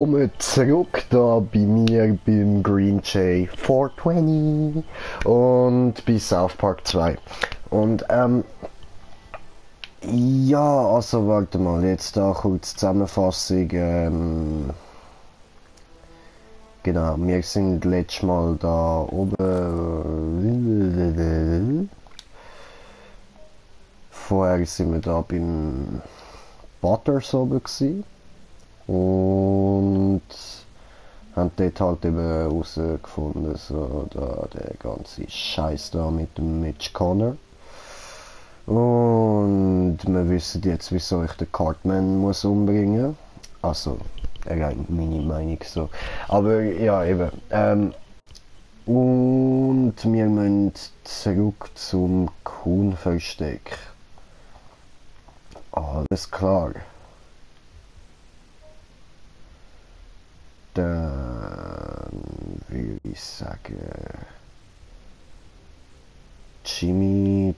Willkommen zurück da bei mir beim Green Jay 420 und bei South Park 2. Und ja, also warte mal, jetzt da kurz Zusammenfassung. Genau, wir sind letztes Mal da oben. Vorher sind wir da beim Butters oben gewesen. Und haben dort halt eben herausgefunden, so da der ganze Scheiß da mit dem Mitch Connor. Und wir wissen jetzt, wieso ich den Cartman muss umbringen. Also, meine Meinung so. Aber ja, eben. Und wir müssen zurück zum Kuhn-Versteck. Alles klar. Dann würde ich sagen Jimmy.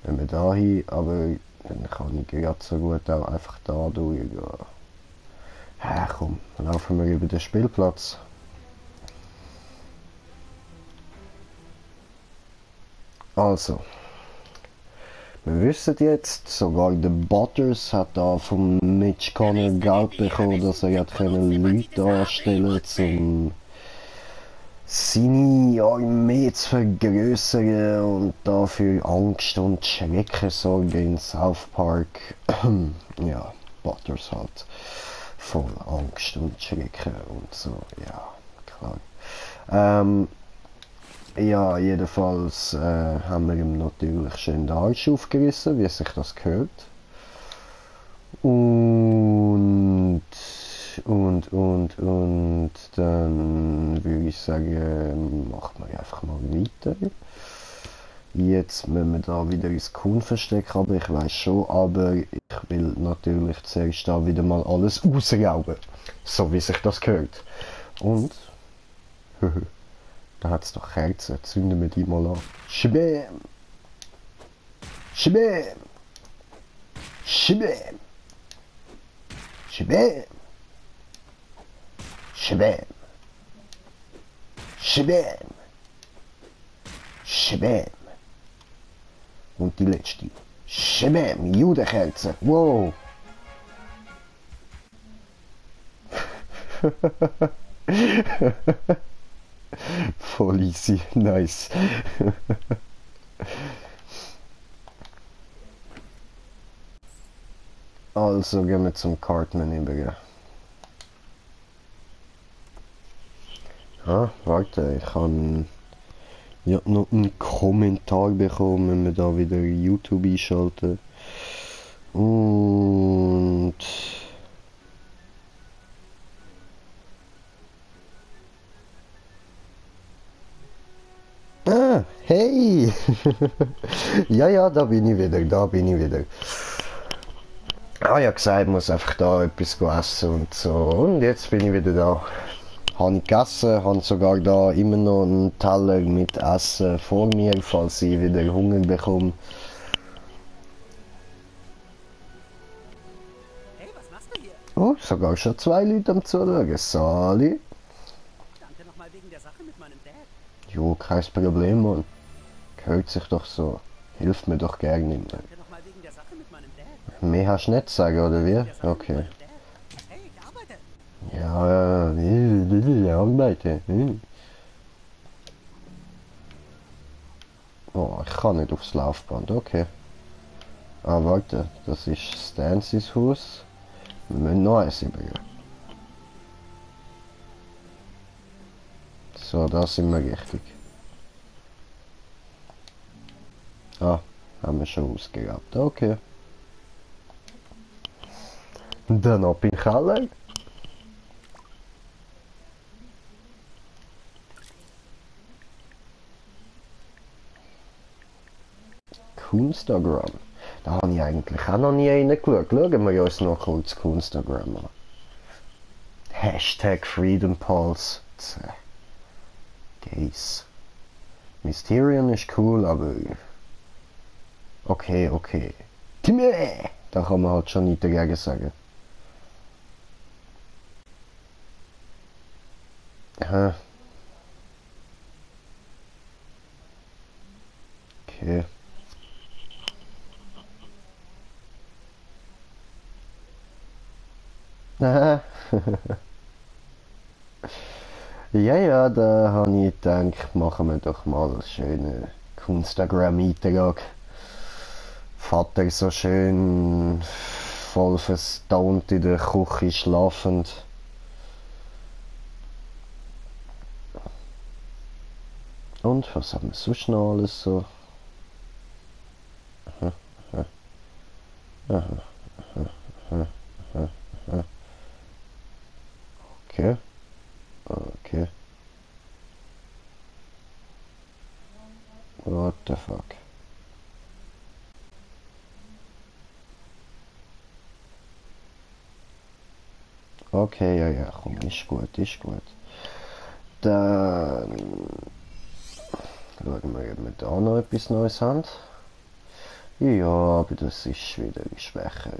Wenn wir da hin, aber dann kann ich gerade so gut auch einfach da durchgehen. Ja, komm, laufen wir über den Spielplatz. Also. Wir wissen jetzt, sogar der Butters hat da vom Mitch Connor Geld bekommen, dass er hat Leute anstellen um seine Armee zu vergrößern und dafür Angst und Schrecken sorgen in South Park. Ja, Butters halt voll Angst und Schrecken und so, ja, klar. Ja, jedenfalls haben wir ihm natürlich schön den Arsch aufgerissen, wie sich das gehört. Und dann würde ich sagen, machen wir einfach mal weiter. Jetzt müssen wir da wieder ins Kuhn-Versteck, aber ich weiß schon, aber ich will natürlich zuerst da wieder mal alles rausrauben. So wie sich das gehört. Und da hat's doch Kerzen, zünden wir die mal an. Schbäm! Schbäm! Schbäm! Schbäm! Schbäm! Schbäm! Schbäm! Und die letzte. Schbäm! Judenkerze! Wow! Voll easy, nice. Also gehen wir zum Cartman über. Ah, warte, ich habe ja noch einen Kommentar bekommen, wenn wir da wieder YouTube einschalten. Und ah, hey! Ja, da bin ich wieder. Ah, ja gesagt, ich muss einfach da etwas essen und so. Und jetzt bin ich wieder da. Habe gegessen, habe sogar da immer noch einen Teller mit Essen vor mir, falls ich wieder Hunger bekomme. Hey, was machst du hier? Oh, sogar schon zwei Leute am Zuschauen. Sali. Danke nochmal wegen der Sache mit meinem Dad. Jo, kein Problem, Mann. Gehört sich doch so. Hilft mir doch gerne nicht mehr. Danke nochmal wegen der Sache mit meinem Dad. Mehr hast du nicht zu sagen, oder wie? Der Sache mit Okay. meinem Dad. Hey, ich arbeite. Ja, arbeite. Oh, ich kann nicht aufs Laufband, okay. Ah, warte, das ist Stancy's Haus. Wir müssen noch eins übergehen. So, da sind wir richtig. Ah, haben wir schon ausgegrabt, okay. Dann ab in den Keller. Instagram. Da habe ich eigentlich auch noch nie reingeschaut. Schauen wir uns noch kurz Instagram an. Hashtag Freedom Pulse. Gays. Mysterion ist cool, aber... Okay. Da kann man halt schon nichts dagegen sagen. Aha. Okay. Aha. Ja, ja, da habe ich gedacht, machen wir doch mal einen schönen Instagram-Eintrag. Vater so schön voll verstaunt in der Küche schlafend. Und was haben wir sonst noch alles so? Okay, okay. What the fuck? Okay, ja, ja, komm, ist gut, ist gut. Dann schauen wir, ob wir da noch etwas Neues haben. Ja, aber das ist wieder schwächer.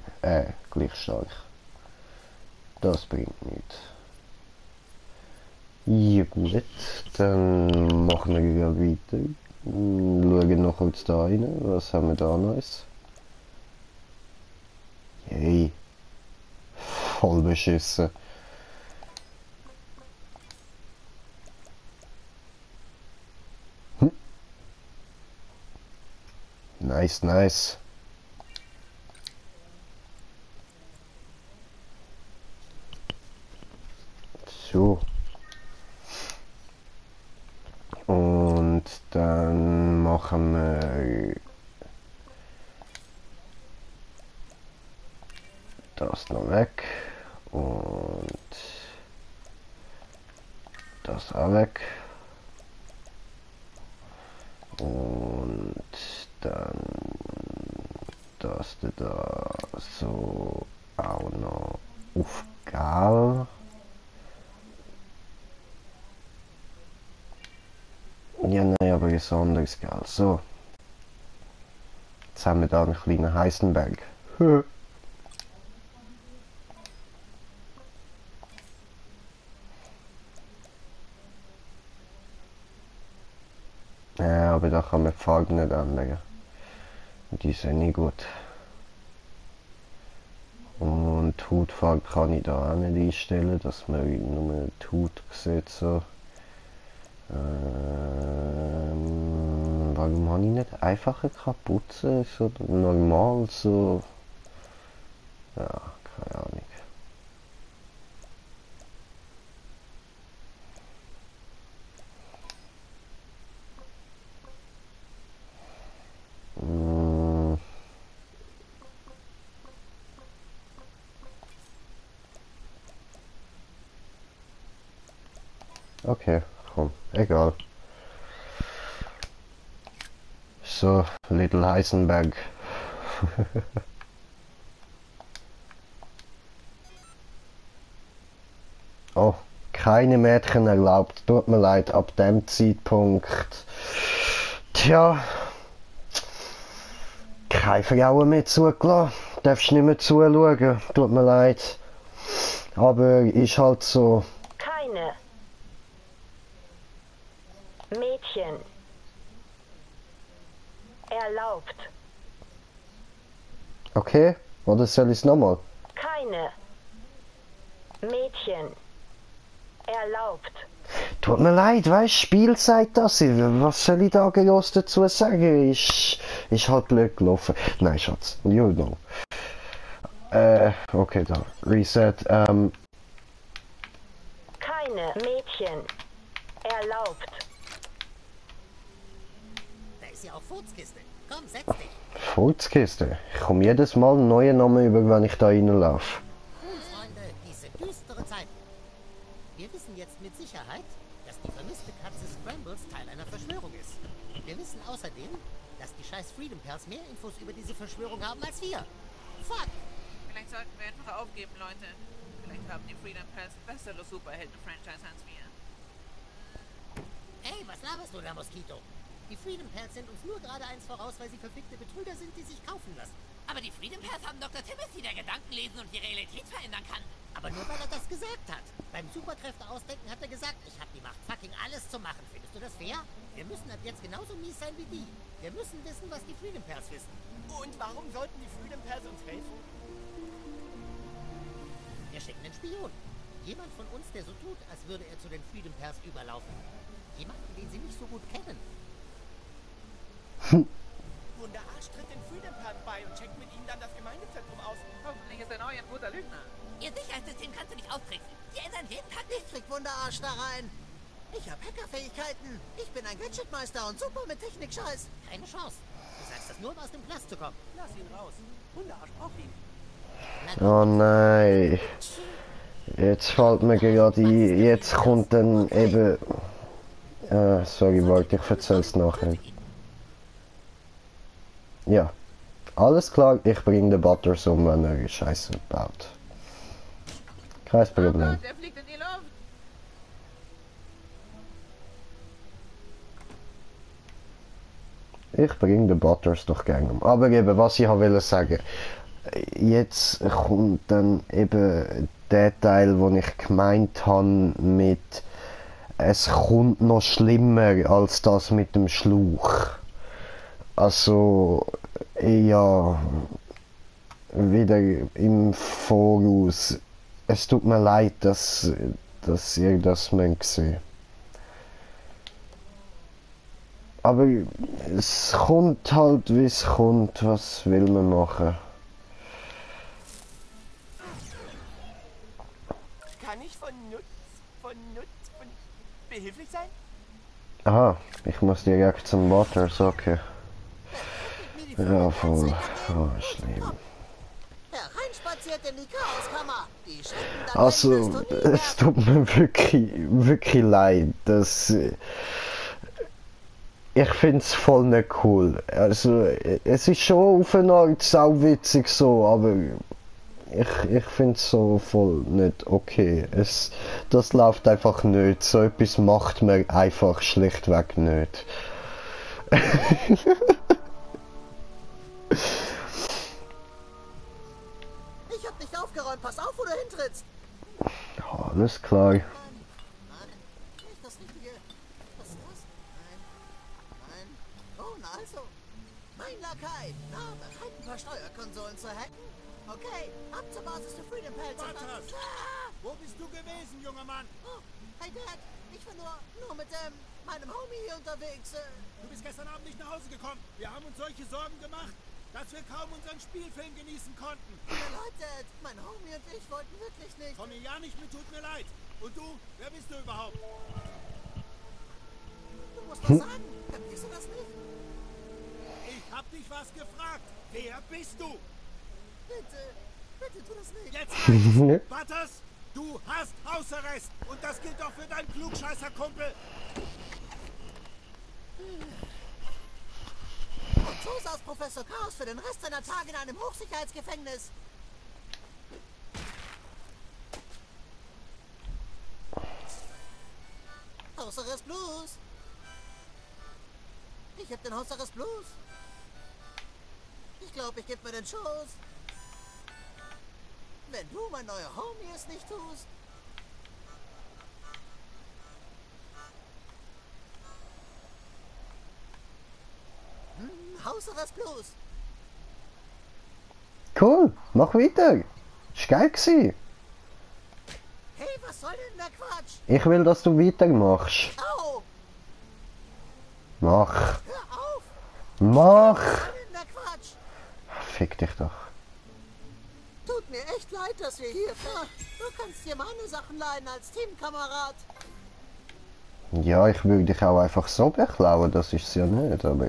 Gleich stark. Das bringt nichts. Ja gut, dann machen wir ja weiter. Schauen noch kurz da rein. Was haben wir da Neues? Yay. Voll beschissen. Nice, nice. So. Und dann machen wir das noch weg. Und das auch weg. Und dann das da so auch noch aufgeben. Ja, nein, aber ist anderes Geld. So. Jetzt haben wir da einen kleinen Heisenberg. Ja, aber da kann man die Farben nicht anlegen. Die sind nicht gut. Und die Hautfarbe kann ich da auch nicht einstellen, dass man nur die Haut sieht. So. Warum habe ich nicht einfacher putzen? So normal so. Ja, keine Ahnung. Okay, komm, egal. So, Little Heisenberg. Oh, keine Mädchen erlaubt. Tut mir leid, ab dem Zeitpunkt. Tja, keine Frauen mehr zugelassen. Darfst nicht mehr zuschauen. Tut mir leid. Aber ist halt so. Keine Mädchen erlaubt. Okay, oder soll ich es nochmal? Keine Mädchen erlaubt. Tut mir leid, weißt du, Spiel sagt das. Was soll ich da groß dazu sagen? Ist halt blöd gelaufen. Nein, Schatz, you know. Okay, da. Reset. Keine Mädchen erlaubt. Da ist ja auch Furzkiste. Komm, setz dich. Furzkiste. Ich komme jedes Mal einen neuen Namen über, wenn ich da reinlaufe. Nun, Freunde, diese düstere Zeit. Wir wissen jetzt mit Sicherheit, dass die vermisste Katze Scrambles Teil einer Verschwörung ist. Wir wissen außerdem, dass die scheiß Freedom Pals mehr Infos über diese Verschwörung haben als wir. Fuck! Vielleicht sollten wir einfach aufgeben, Leute. Vielleicht haben die Freedom Pals ein besseres Superhelden-Franchise als wir. Ey, was laberst du da, Moskito? Die Freedom Pals sind uns nur gerade eins voraus, weil sie verfickte Betrüger sind, die sich kaufen lassen. Aber die Freedom Pairs haben Dr. Timothy, der Gedanken lesen und die Realität verändern kann. Aber nur weil er das gesagt hat. Beim Superkräfte ausdenken hat er gesagt, ich habe die Macht, fucking alles zu machen. Findest du das fair? Wir müssen ab jetzt genauso mies sein wie die. Wir müssen wissen, was die Freedom Pairs wissen. Und warum sollten die Freedom Pairs uns helfen? Wir schicken einen Spion. Jemand von uns, der so tut, als würde er zu den Freedom Pairs überlaufen. Jemanden, den sie nicht so gut kennen. Wunderarsch tritt den Freedom Pairs bei und checkt mit ihnen dann das Gemeindezentrum aus. Hoffentlich ist er neu ein guter Lügner. Ihr Sicherheitssystem kannst du nicht austricksen. Die ändern jeden Tag Ich nichts. krieg Wunderarsch da rein. Ich hab Hackerfähigkeiten. Ich bin ein Gadgetmeister und super mit Technikscheiß. Keine Chance. Du sagst das nur, um aus dem Knast zu kommen. Lass ihn raus. Wunderarsch braucht ihn. Oh nein. Jetzt fällt mir gerade ein, jetzt kommt dann eben... sorry, wollte ich erzähl's nachher. Ja. Alles klar, ich bringe den Butters um, wenn er Scheiße baut. Kein Oh Problem. Gott, er fliegt in die Luft. Ich bringe den Butters doch gerne um. Aber eben, was ich will sagen, jetzt kommt dann eben der Teil, wo ich gemeint habe mit es kommt noch schlimmer als das mit dem Schlauch. Also, ja, wieder im Voraus. Es tut mir leid, dass ihr das seht. Aber es kommt halt, wie es kommt. Was will man machen? Kann ich von behilflich sein? Aha, ich muss direkt zum Butters, okay. Ja, voll. Oh, schlimm. Hereinspaziert in die Chaoskammer. Die schrecken dann Also, weg, bis du nie es tut mir wirklich leid, dass... Ich find's voll nicht cool. Also, es ist schon auf eine Art sauwitzig so, aber ich find's so voll nicht okay. Das läuft einfach nicht. So etwas macht man einfach schlichtweg nicht. Ich hab nicht aufgeräumt. Pass auf, wo du hintrittst. Alles klar. Nein, nicht das Richtige. Was ist das? Nein. Oh, na also. Mein Lakai. Na, bereit, ein paar Steuerkonsolen zu hacken? Okay, ab zur Basis der Freedom Pals. Butters! Wo bist du gewesen, junger Mann? Oh, hey Dad, ich war nur mit meinem Homie hier unterwegs. Du bist gestern Abend nicht nach Hause gekommen. Wir haben uns solche Sorgen gemacht, dass wir kaum unseren Spielfilm genießen konnten. Tut mir leid, Dad. Mein Homie und ich wollten wirklich nicht. Komm mir ja nicht mit, tut mir leid. Und du, wer bist du überhaupt? Du musst doch sagen, kapierst du das nicht? Ich hab dich was gefragt. Wer bist du? Bitte tu das nicht. Jetzt reicht's. Butters, du hast Hausarrest. Und das gilt auch für deinen Klugscheißer-Kumpel. Und so saß Professor Chaos für den Rest seiner Tage in einem Hochsicherheitsgefängnis. Hausarrest Blues. Ich hab den Hausarrest Blues. Ich glaube, ich geb mir den Schuss. Wenn du, mein neuer Homie, es nicht tust. Hausarrest Blues. Cool, mach weiter. Ist geil gewesen. Hey, was soll denn der Quatsch? Ich will, dass du weitermachst. Au! Mach. Hör auf! Mach. Was soll denn der Quatsch? Fick dich doch. Tut mir echt leid, dass wir hier... Du kannst dir meine Sachen leihen als Teamkamerad. Ja, ich würde dich auch einfach so beklauen, das ist es ja nicht, aber...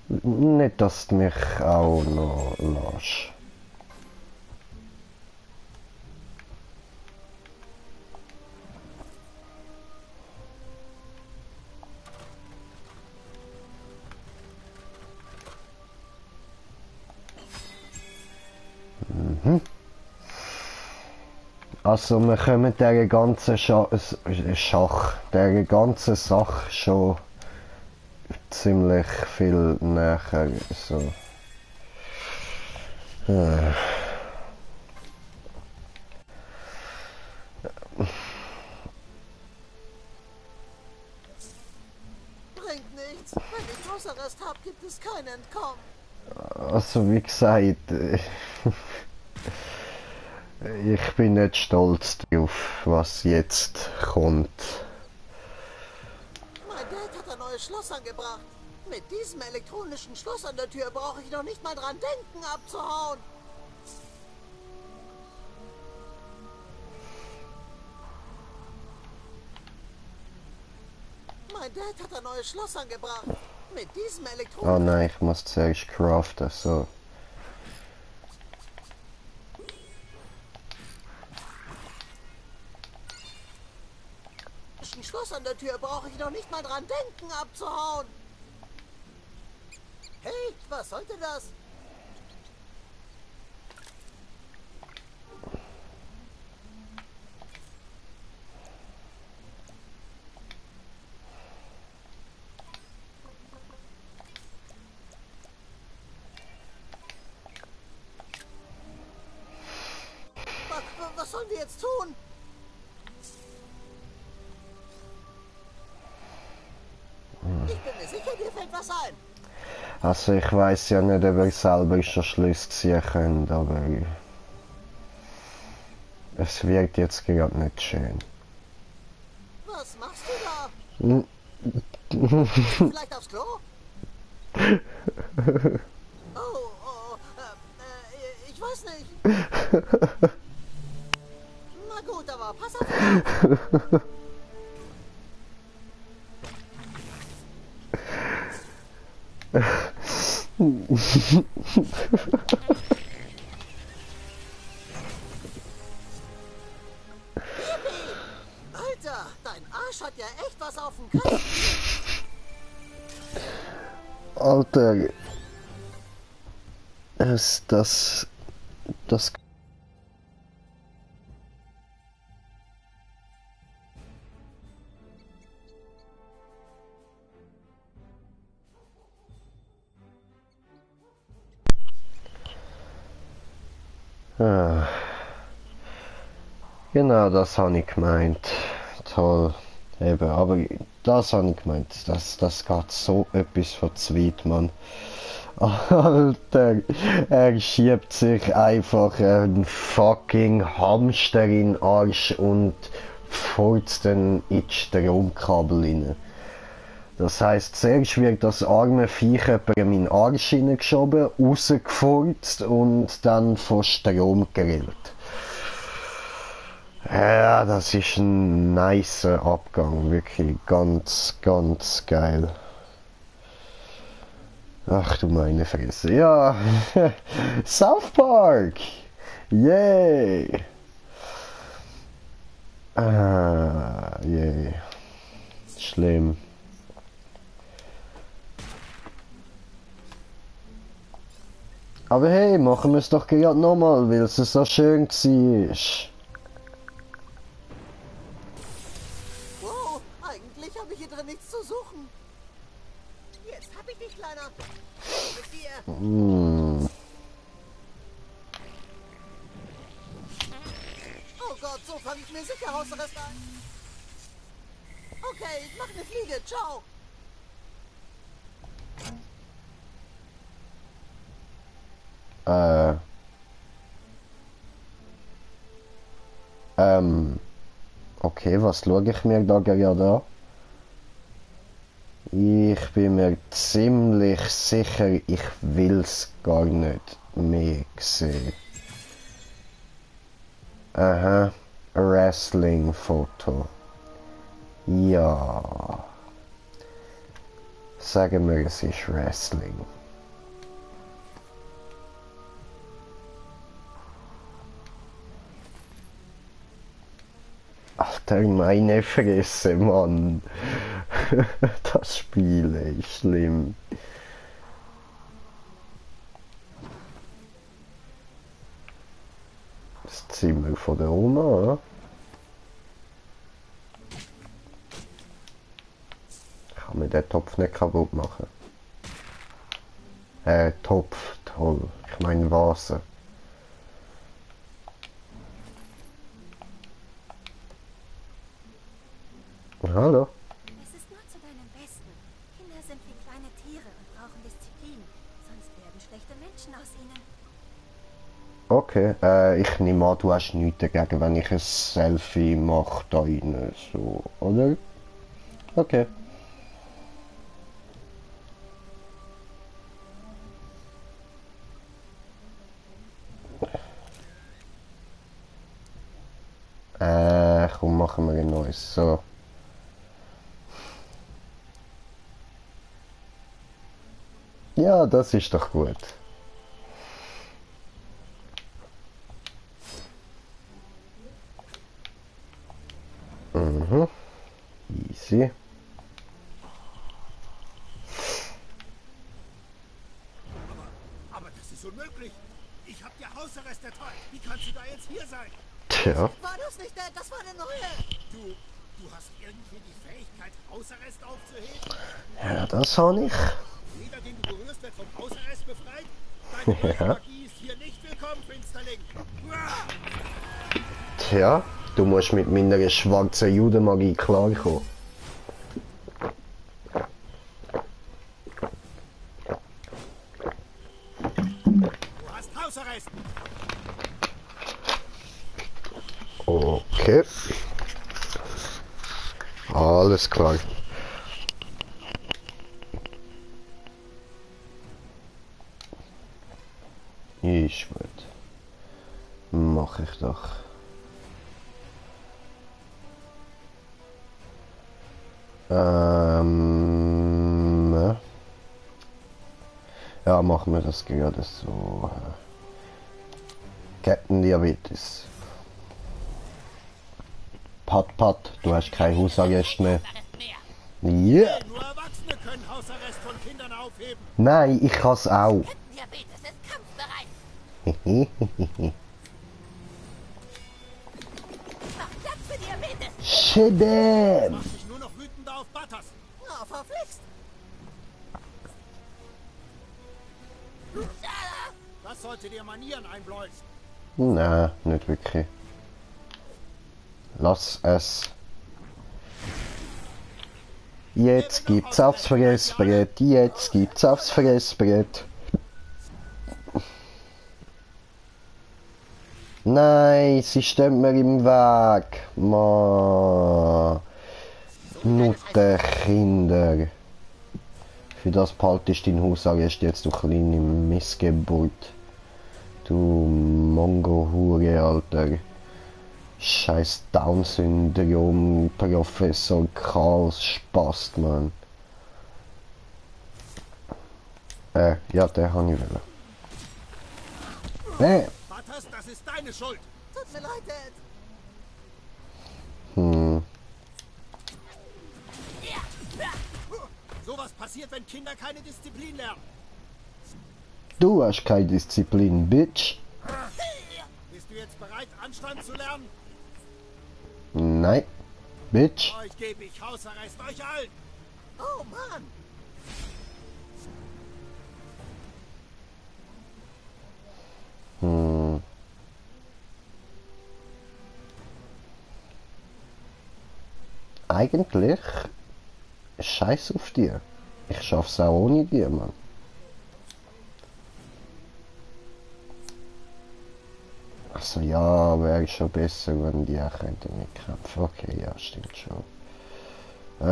Nicht, dass du mich auch noch lässt. Also wir kommen der ganzen der ganzen Sache schon ziemlich viel näher. So. Bringt nichts. Wenn ich Hausarrest habe, gibt es kein Entkommen. Also wie gesagt, ich bin nicht stolz drauf, was jetzt kommt. Mein Dad hat ein neues Schloss angebracht. Mit diesem elektronischen Schloss an der Tür brauche ich noch nicht mal dran denken, abzuhauen. Mein Dad hat ein neues Schloss angebracht. Mit diesem Oh elektronischen... nein, ich muss zuerst craften, so. Schloss an der Tür brauche ich noch nicht mal dran denken, abzuhauen. Hey, was sollte das? Was sollen wir jetzt tun? Ich bin mir sicher, dir fällt was ein. Also ich weiß ja nicht, ob ihr selber schon Schluss ziehen könnt, aber es wird jetzt gerade nicht schön. Was machst du da? Vielleicht aufs Klo? Oh, ich weiß nicht. Na gut, aber pass auf. Alter, dein Arsch hat ja echt was auf dem Kasten. Alter, das Ah. Genau, das habe ich gemeint. Toll. Eben, aber das habe ich gemeint. Das geht so etwas von zweit, Mann. Alter, er schiebt sich einfach einen fucking Hamster in den Arsch und furzt dann in die Stromkabel rein. Das heisst, zuerst wird das arme Viech in meinen Arsch hineingeschoben, rausgefurzt und dann von Strom gegrillt. Ja, das ist ein nicer Abgang, wirklich ganz, ganz geil. Ach du meine Fresse, ja, South Park, yay! Ah, yay, schlimm. Aber hey, machen wir es doch gerade nochmal, weil es so schön war. Wow, eigentlich habe ich hier drin nichts zu suchen. Jetzt hab ich dich, Kleiner. Mit dir. Oh Gott, so fange ich mir sicher Hausarrest ein. Okay, ich mach eine Fliege. Ciao. Okay, was schaue ich mir da gerade an? Ich bin mir ziemlich sicher, ich will's gar nicht mehr sehen. Aha, Wrestling-Foto. Ja. Sagen wir, es ist Wrestling. Alter, meine Fresse, Mann. Das Spiel ist schlimm. Das Zimmer von der Oma. Kann man den Topf nicht kaputt machen. Topf, toll. Ich meine Vase. Hallo. Es ist nur zu deinem Besten. Kinder sind wie kleine Tiere und brauchen Disziplin. Sonst werden schlechte Menschen aus ihnen. Okay, ich nehme an, du hast nichts dagegen, wenn ich ein Selfie mache da rein, so, oder? Okay. Komm, machen wir ein neues, so. Ja, das ist doch gut. Mhm. Easy. Aber das ist unmöglich. Ich hab dir Hausarrest erteilt. Wie kannst du da jetzt hier sein? Tja. War das nicht der? Das war der neue. Du hast irgendwie die Fähigkeit, Hausarrest aufzuheben? Ja, das habe ich. Jeder, den du berührst, wird vom Hausarrest befreit? Deine Magie ist hier nicht willkommen, Finsterling. Tja, du musst mit meiner schwarzen Judenmagie klarkommen. Du hast Hausarrest. Okay. Alles klar. Ist gut. Mach ich doch. Ja, machen wir das gerade so. Captain Diabetes. Pat, du hast kein Hausarrest mehr. Ja. Nur Erwachsene können Hausarrest von Kindern aufheben. Nein, ich kann's auch. Diabetes ist kampfbereit. Mach Platz für Diabetes. Shit. Mach dich nur noch wütender auf Butters. Na, verflixt. Das sollte dir Manieren einbläuen. Nein, nicht wirklich. Lass es. Jetzt gibt's aufs Fressbrett. Jetzt gibt's aufs Fressbrett. Nein, sie steht mir im Weg. Ma. Nutte Kinder. Für das behaltest du dein Hausarrest jetzt, du kleine Missgeburt. Du Mongo-Hure, Alter. Scheiß Down-Syndrom, Professor Chaos, Spast, Mann. Ja, der habe ich wollen. Butters, das ist deine Schuld. Tut mir leid, Dad. Sowas passiert, wenn Kinder keine Disziplin lernen. Du hast keine Disziplin, Bitch. Bist du jetzt bereit, Anstand zu lernen? Nein. Bitch. Euch gebe ich Hausarrest, euch allen. Oh Mann. Eigentlich scheiß auf dir. Ich schaff's auch ohne dir, Mann. Also ja, wäre schon besser, wenn die auch könnten mitkämpfen. Okay, ja, stimmt schon. Je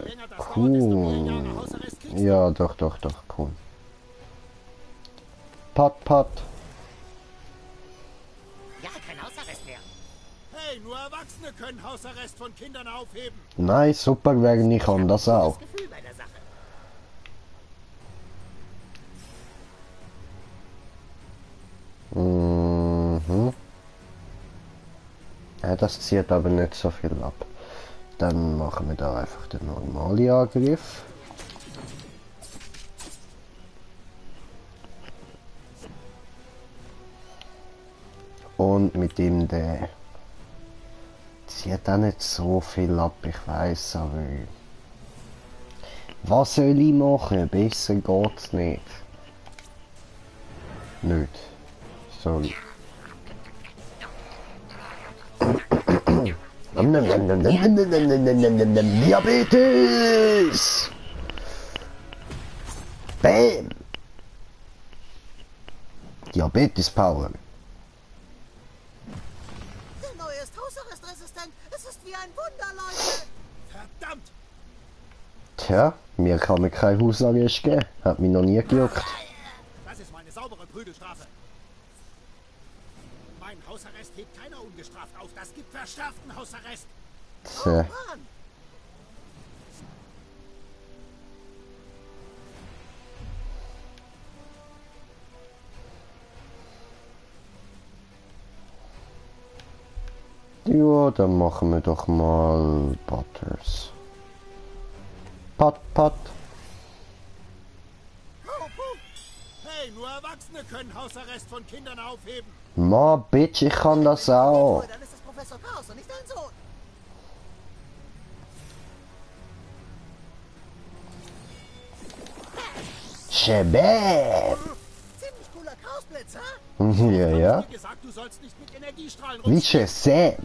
länger das dauert, desto mehr Jahre Cool. Hausarrest kriegst du. Ja, doch, cool. Pat. Ja, kein Hausarrest mehr. Hey, nur Erwachsene können Hausarrest von Kindern aufheben. Nein, super wäre ich kann das auch. Das Gefühl bei der Sache. Mhm. Ja, das zieht aber nicht so viel ab. Dann machen wir da einfach den normalen Angriff. Und mit ihm der zieht auch nicht so viel ab, ich weiß, aber was soll ich machen? Besser geht's nicht. Nicht. Sorry. Diabetes! Bam! Diabetes Power. Der neue ist hausarrestresistent. Es ist wie ein Wunder, Leute. Verdammt! Tja, mir kann man kein Hausarrest geben. Hat mich noch nie gejuckt. Das ist meine saubere Prügelstrafe. Mein Hausarrest hebt keiner ungestraft auf. Das gibt verschärften Hausarrest. Tja. Mann, Ja, dann machen wir doch mal Butters. Pot. Hey, nur Erwachsene können Hausarrest von Kindern aufheben. Ma, Bitch, ich kann das auch. dann ist es Professor Chaos und nicht dein Sohn. Shabab! Ziemlich cooler Chaosblitz, ha? Ja. Wie gesagt, du sollst nicht mit Energiestrahlen Wie Shazam.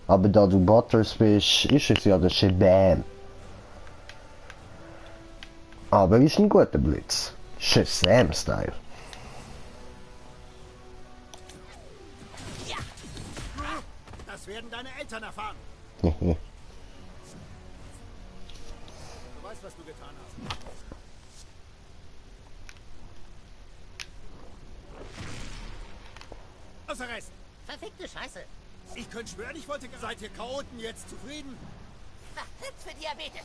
Aber da du Butters bist, ist es ja der Shabam. Aber ist ein guter Blitz. Shazam-Style. Das werden deine Eltern erfahren. Hm. Du weißt, was du getan hast. Hausarrest! Verfickte Scheiße. Ich könnte schwören, ich wollte... Seid ihr Chaoten jetzt zufrieden? Hits für Diabetes.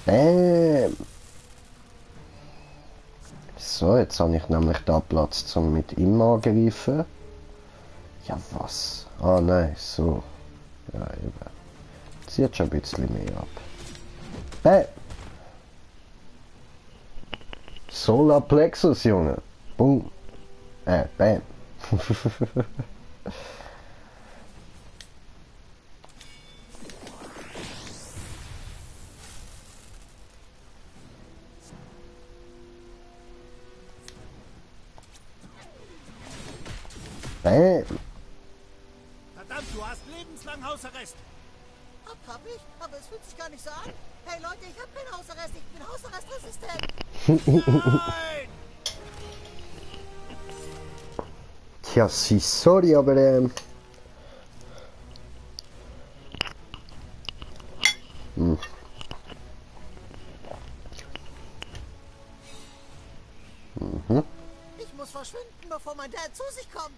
Bam! So, jetzt habe ich nämlich da Platz zum mit ihm angreifen. Ja, was? Ah, nein, so. Ja, eben. Zieht schon ein bisschen mehr ab. Bam! Solar Plexus, Junge. Boom. Bam. Bam. Verdammt, du hast lebenslang Hausarrest. Hab ich? Aber es fühlt sich gar nicht so an. Hey Leute, ich hab keinen Hausarrest. Ich bin hausarrestresistent. Nein! Tja, sorry, aber Ich muss verschwinden, bevor mein Dad zu sich kommt.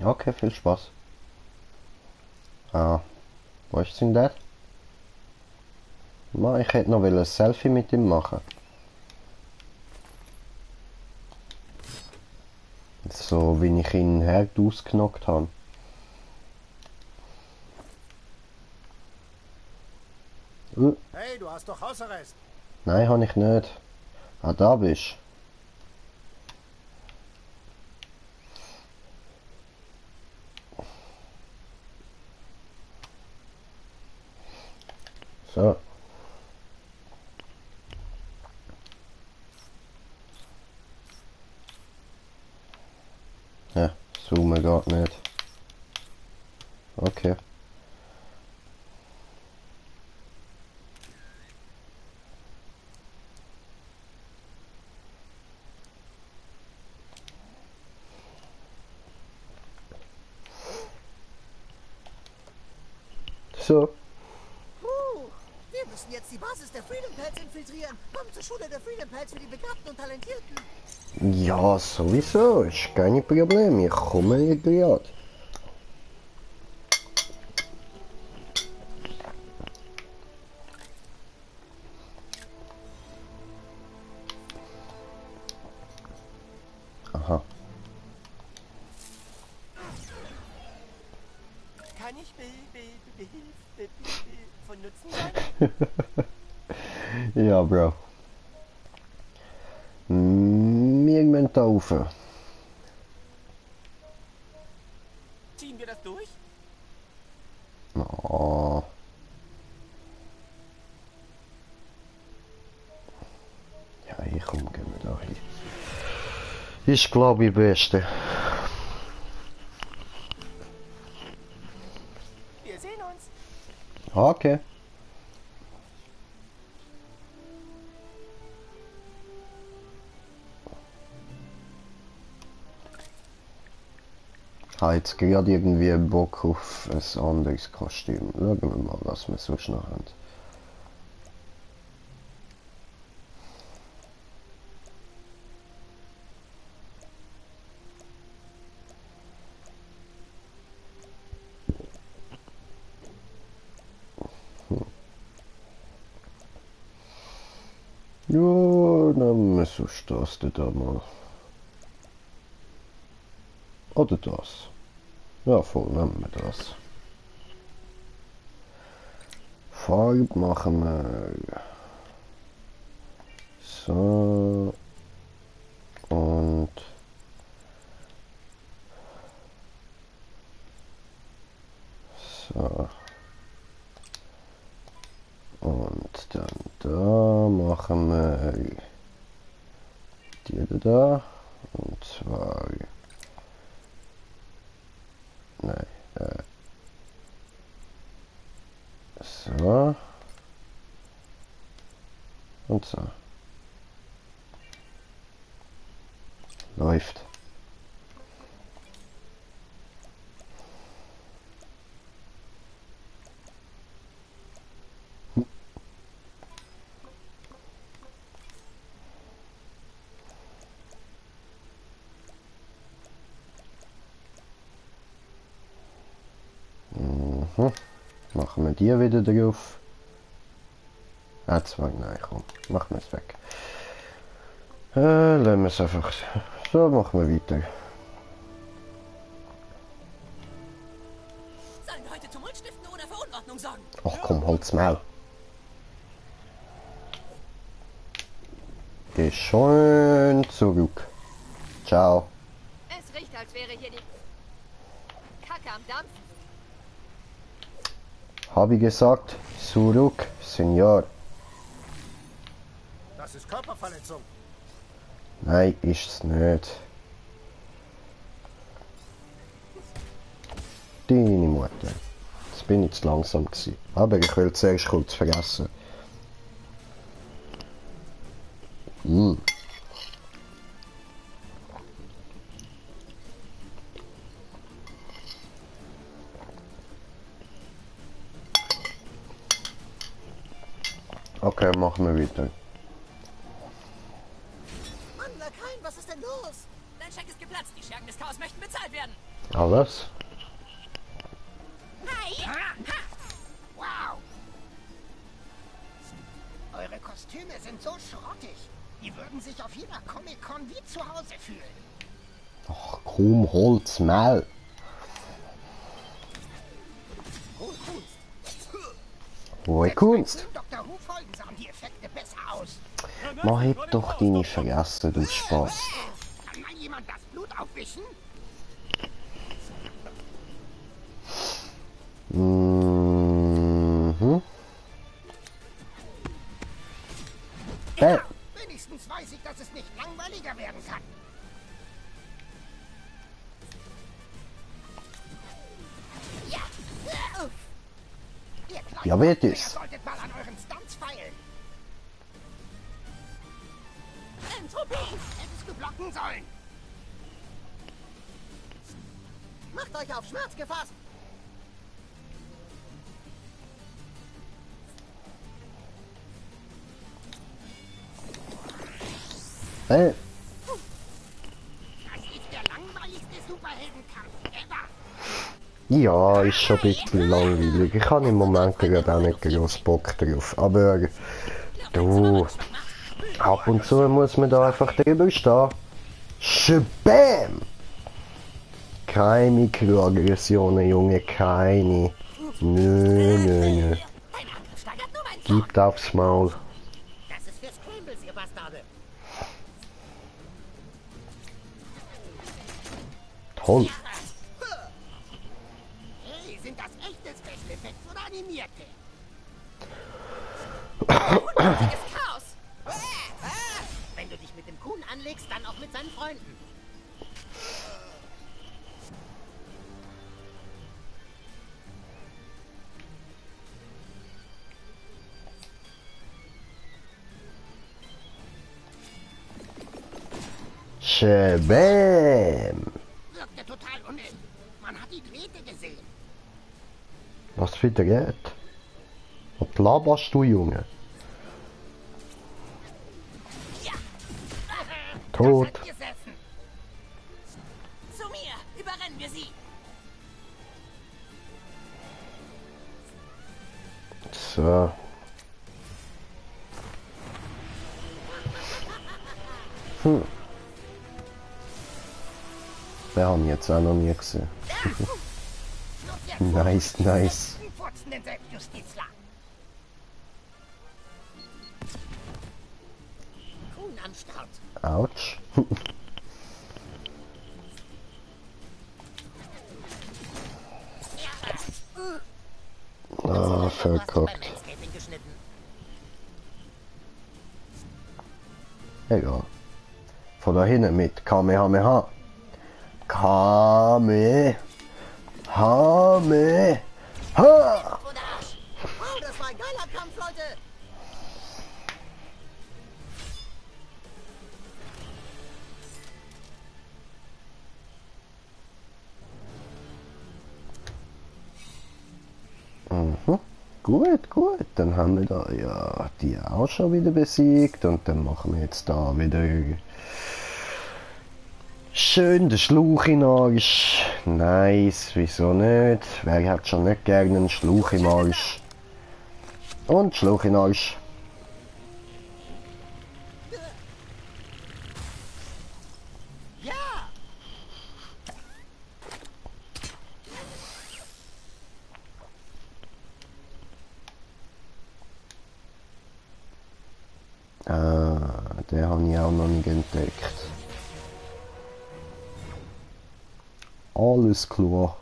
Okay, viel Spaß. Ah, wo ist denn der? Ma, ich hätte noch ein Selfie mit ihm machen. So wie ich ihn hart ausgenockt habe. Hey, du hast doch Hausarrest. Nein, habe ich nicht. Ah, da bist so. Ja, zoomen geht nicht. Okay. So. Wir müssen jetzt die Basis der Freedom Pals infiltrieren. Komm zur Schule der Freedom Pals für die Begabten und Talentierten. Ja, sowieso. Ist kein Problem. Ich komme gerade. Aha. Kann ich von Nutzen sein? Ja, Bro. Wir gehen da rauf. Ja. Ja, hier komm, gehen wir da hin. Ist, glaube ich, Beste. Wir sehen uns. Okay. Ich habe jetzt gerade irgendwie Bock auf ein anderes Kostüm. Schauen wir mal, was wir sonst noch haben. Ja, nehmen wir sonst das da mal. Oder das. Ja, voll, nehmen wir das. Farbe machen wir so und so und dann da machen wir die da und zwar nein so und so läuft. Machen wir die wieder drauf. Zwei, nein, komm, machen wir es weg. Lassen wir es einfach. So, machen wir weiter. Sollen wir heute Tumult stiften oder für Unordnung sorgen? Ach komm, halt's Maul. Geh schön zurück. Ciao. Es riecht, als wäre hier die Kacke am Dampf. Habe ich gesagt, zurück, Senior. Das ist Körperverletzung. Nein, ist es nicht. Deine Mutter. Jetzt bin ich zu langsam gewesen. Aber ich will zuerst kurz vergessen. Okay, machen wir weiter. Mann, Lakaien, was ist denn los? Dein Scheck ist geplatzt. Die Schergen des Chaos möchten bezahlt werden. Alles? Wow! Eure Kostüme sind so schrottig. Die würden sich auf jeder Comic-Con wie zu Hause fühlen. Ach komm, holt's Maul. Hohe Kunst. Hohe Kunst. Bei Dr. Who folgen sahen die Effekte besser aus. Mach ich doch deine Fresse, du Spaß. Kann mal jemand das Blut aufwischen? Mhm. Ja, wenigstens weiß ich, dass es nicht langweiliger werden kann. Ja. Ihr kleinen Diabetes. Ihr solltet mal an euren Stunts feilen. Entropie! Hättest du blocken sollen. Macht euch auf Schmerz gefasst. Hey. Das ist der langweiligste Superheldenkampf ever. Ja, ist schon ein bisschen langweilig. Ich habe im Moment gerade auch nicht groß Bock drauf. Aber du, ab und zu muss man da einfach drüber stehen. Schbam! Keine Mikroaggressionen, Junge, keine. Nö, nö, nö. Dein Angriff steigert nur mein Gibt aufs Maul. Das ist für Scrambles, ihr Bastarde. Toll. Hey, sind das echte Special Effekts oder animiert der? Unartiges Chaos. Wenn du dich mit dem Kuhn anlegst, dann auch mit seinen Freunden. Schäbäm! Wirkte total unecht. Man hat die Drähte gesehen. Was für Gerät? Was laberst du, Junge? Tot. Das hat gesessen. Zu mir! Überrennen wir sie! So. Den habe ich jetzt auch noch nie gesehen. Nice, nice. Furzen den Selbstjustizler. Kuhn am Start. Autsch. Ah, verkackt. Egal. Von da hinten mit Kamehameha. Kamehameha. Ha! Wow, das war ein geiler Kampf, Leute. Mhm. Gut, gut. Dann haben wir da ja die auch schon wieder besiegt und dann machen wir jetzt da wieder schön den Schlauch in den Arsch. Nice, wieso nicht? Wer hat schon nicht gerne einen Schlauch im Arsch? Und Schlauch in den Arsch. Ja. Ah, den habe ich auch noch nicht entdeckt. Alles klar.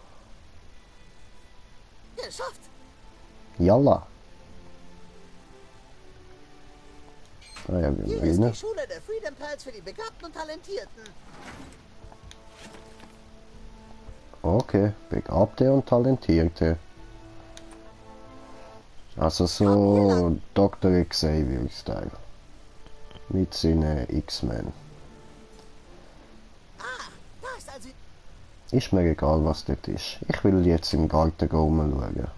Geschafft. Jalla. Ah ja, wir Hier ist rein. die Schule der Freedom Pals für die Begabten und Talentierten. Okay, Begabte und Talentierte. Also so Dr. Xavier-Style. Mit seinen X-Men. Ah, da ist also... Ist mir egal, was das ist. Ich will jetzt im Garten rumschauen.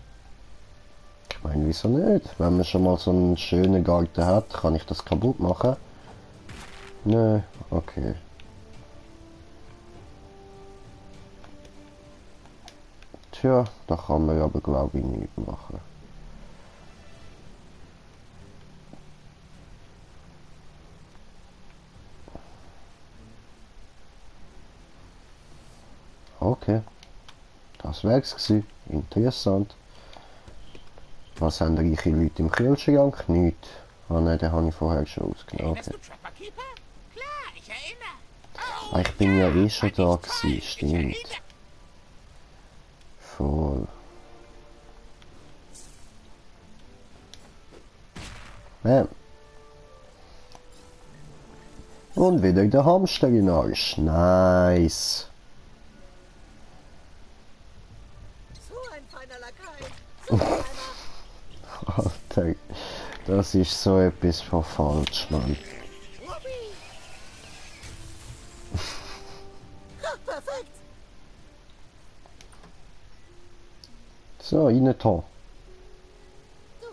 Ich meine, wieso nicht? Wenn man schon mal so einen schönen Garten hat, kann ich das kaputt machen? Nö, okay. Tja, da kann man aber glaube ich nichts machen. Okay, das wär's gewesen. Interessant. Was haben reiche Leute im Kühlschrank? Nichts. Ah ne, den habe ich vorher schon ausgenommen. Erinnerst Okay. du Trapper Keeper? Klar, ich erinnere. Ah, ich bin ja eh schon da Toll, gewesen, ich stimmt. erinnere. Voll. Ja. Und wieder der Hamster in den Arsch. Nice. So ein feiner Lakai. So ein feiner... Alter, das ist so etwas von falsch, Mann. Whoopi. Ja, perfekt. So, rein da. Du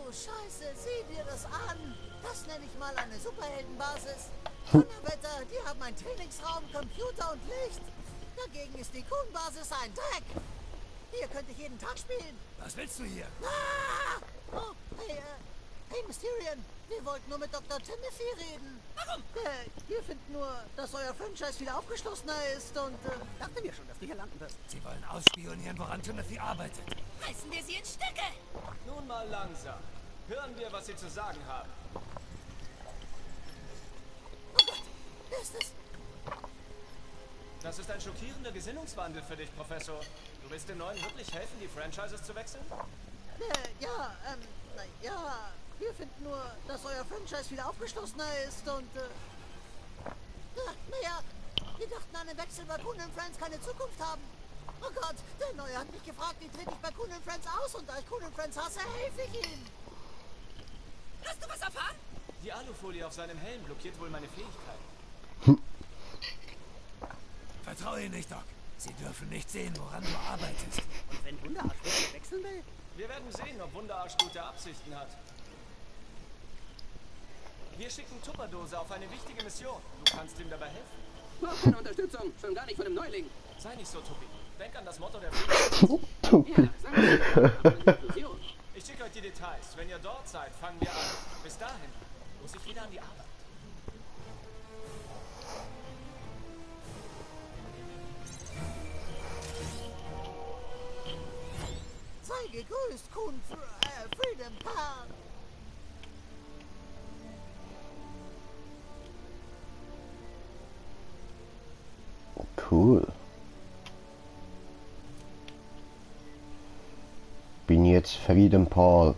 Scheiße, sieh dir das an. Das nenne ich mal eine Superheldenbasis. Donnerwetter, die haben einen Trainingsraum, Computer und Licht. Dagegen ist die Kuhn-Basis ein Dreck. Hier könnte ich jeden Tag spielen. Was willst du hier? Ah! Oh, hey, Mysterion, wir wollten nur mit Dr. Timothy reden. Warum? Wir finden nur, dass euer Franchise wieder aufgeschlossener ist und dachte mir schon, dass du hier landen wirst. Sie wollen ausspionieren, woran Timothy arbeitet. Reißen wir sie in Stücke! Nun mal langsam. Hören wir, was Sie zu sagen haben. Oh Gott, wer ist das? Das ist ein schockierender Gesinnungswandel für dich, Professor. Du willst den Neuen wirklich helfen, die Franchises zu wechseln? Ja, wir finden nur, dass euer Franchise wieder aufgeschlossener ist und, wir dachten an den Wechsel bei Coon Friends keine Zukunft haben. Oh Gott, der Neue hat mich gefragt, wie trete ich bei Coon Friends aus und da ich Coon Friends hasse, helfe ich ihm. Hast du was erfahren? Die Alufolie auf seinem Helm blockiert wohl meine Fähigkeit. Vertraue ihr nicht, Doc. Sie dürfen nicht sehen, woran du arbeitest. Und wenn Wunderarsch wirklich wechseln will? Wir werden sehen, ob Wunderarsch gute Absichten hat. Wir schicken Tupperdose auf eine wichtige Mission. Du kannst ihm dabei helfen. Braucht keine Unterstützung, schon gar nicht von einem Neuling. Sei nicht so, Tuppi. Denk an das Motto der Ja, sag Inklusion. Ich schicke euch die Details. Wenn ihr dort seid, fangen wir an. Bis dahin muss ich wieder an die Arbeit. Sei gegrüßt, Freedom Pal. Cool. Bin jetzt Freedom Paul.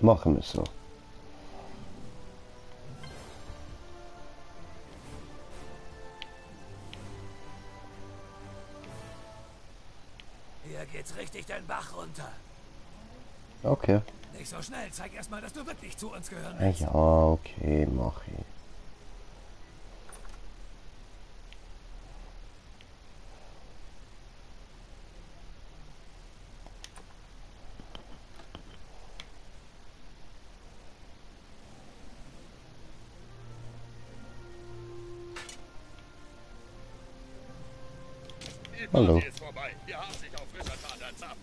Machen wir so. Hier geht's richtig den Bach runter. Okay. Nicht so schnell. Zeig erstmal, dass du wirklich zu uns gehören willst. Ja, okay, mach ich. Hallo. Ist vorbei. Wir haben sich auf frischer Tat erzapft.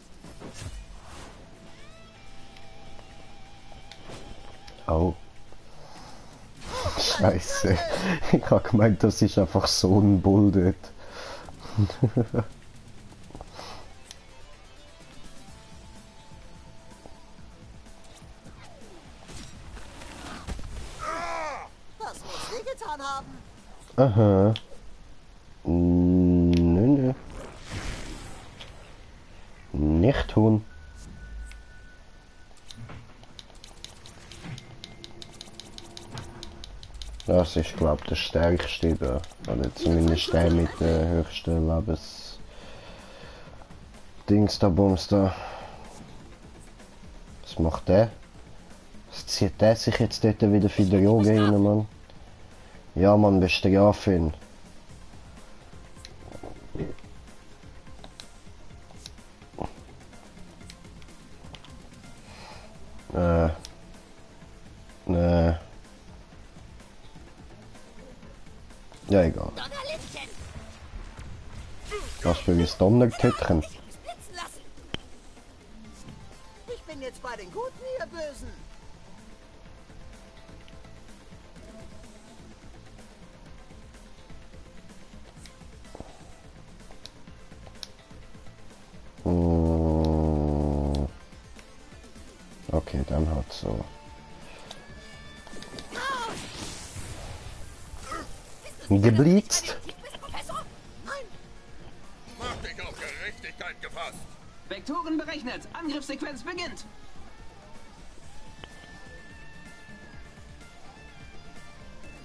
Oh. Scheiße. Ich hab gemeint, das ist einfach so ein Bull dort. Das muss wehgetan haben. Aha. Nö. Nicht tun. Das ist, glaube ich, der stärkste da. Oder zumindest der mit der höchsten Lebens... Dings da, Bums da. Was macht der? Was zieht der sich jetzt dort wieder für die Yoga rein, Mann? Ja, Mann, bestraf ihn. Nee. Ja, egal. Donnerlittchen! Was für ein Donnertötchen. Blitzen lassen! Ich bin jetzt bei den Guten, ihr Bösen. Okay, dann halt so. Geblitzt. Professor? Nein, Mach dich auf Gerechtigkeit gefasst. Vektoren berechnet. Angriffssequenz beginnt.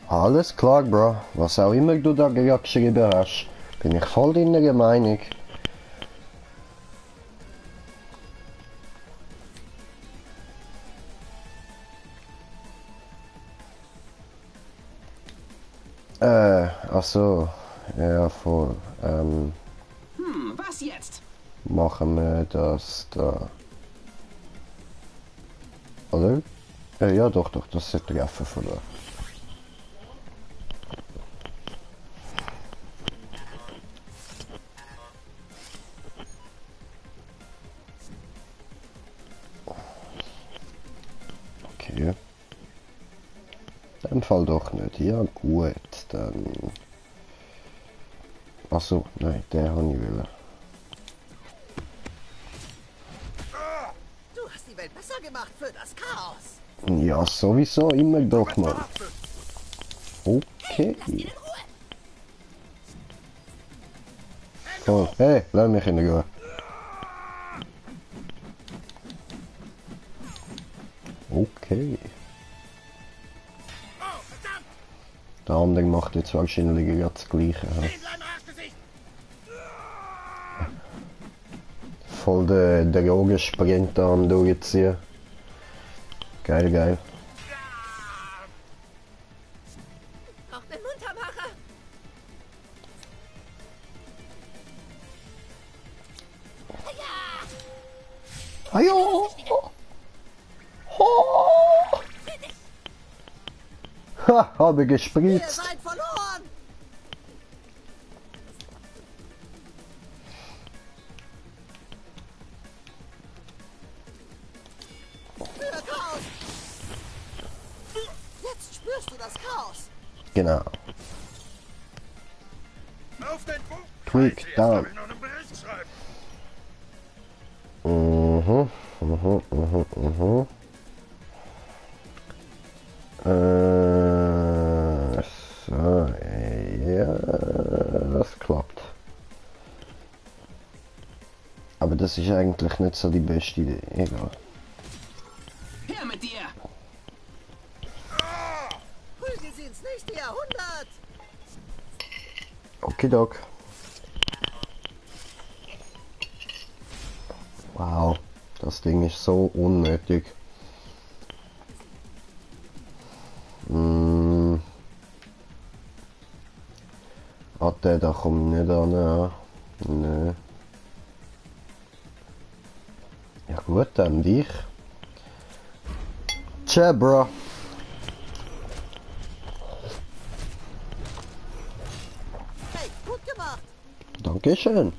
Alles klar, Bro. Was auch immer du da geschrieben hast, bin ich voll deiner Meinung. Ach so. Ja, voll. Was jetzt? Machen wir das da. Oder? Ja, doch, das ist der Treffen von da. Okay. Dann Im Fall doch nicht. Ja gut, dann... Achso, nein, der habe ich wollen. Du hast die Welt besser gemacht für das Chaos. Ja, sowieso, immer doch mal. Okay. Oh, hey, lass mich in Ruhe. Okay. Oh, verdammt! Der andere macht jetzt wahrscheinlich gerade das Gleiche. Ja. Stehen bleiben, Arschgesicht! Voll den Drogensprint am durchziehen. Geil, geil. Auch den Muntermacher. Hallo! Ha, habe Ihr gespritzt. seid verloren! Für Chaos! Jetzt spürst du das Chaos! Genau. Auf den Punkt! Quick, Jetzt down. darf ich noch einen Bericht schreiben. So, ja, das klappt. Aber das ist eigentlich nicht so die beste Idee. Egal. Her mit dir! Prügeln Sie ins nächste Jahrhundert! Okidok. Wow, das Ding ist so unnötig. Warte, da kommt nicht an. Nö. Ja gut, dann dich. Tja, Bro. Hey, gut gemacht! Dankeschön.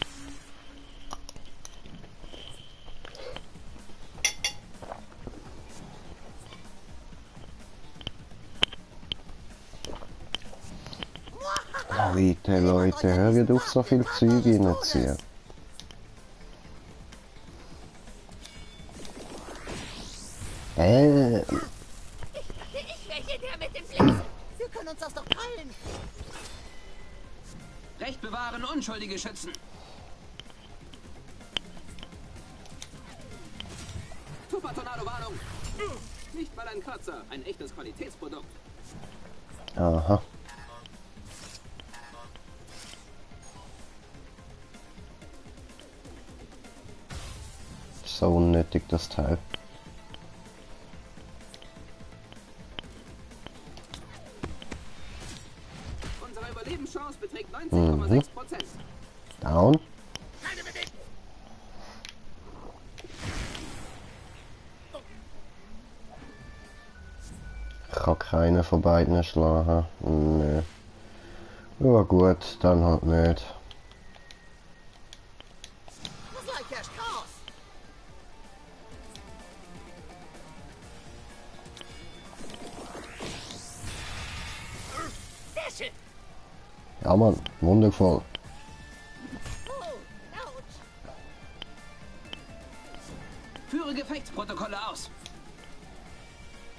Leute, hört auf so viel Zeug reinziehen. Ich wäre hier der mit dem Blitz. Wir können uns das doch teilen! Recht bewahren, Unschuldige schützen. Super Tornado-Warnung. Nicht mal ein Kratzer, ein echtes Qualitätsprodukt. Aha. So unnötig das Teil. Unsere Überlebenschance beträgt 90,6%. Down. Keine Bewegung! Ich kann keinen von beiden schlagen. Nö. Ja gut, dann halt nicht. Gleich herrscht Chaos! Sehr schön. Ja Mann, wundervoll. Oh, ouch! Führe Gefechtsprotokolle aus.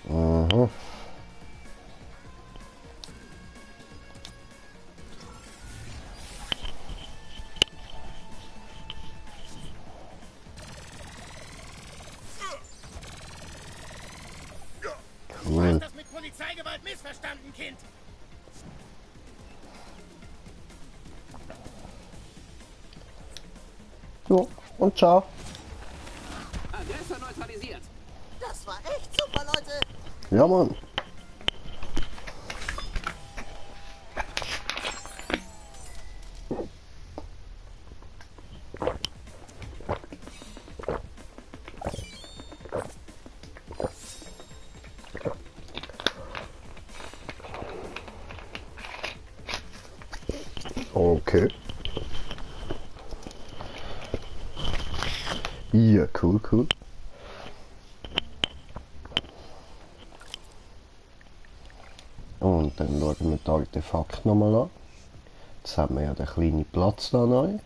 Mhm. Du Cool. hast das mit Polizeigewalt missverstanden, Kind! So, und ciao. Aggressor neutralisiert. Das war echt super, Leute! Ja Mann. Okay. Ja, cool, cool. Artefakt nochmal an. Jetzt haben wir ja den kleinen Platz da neu.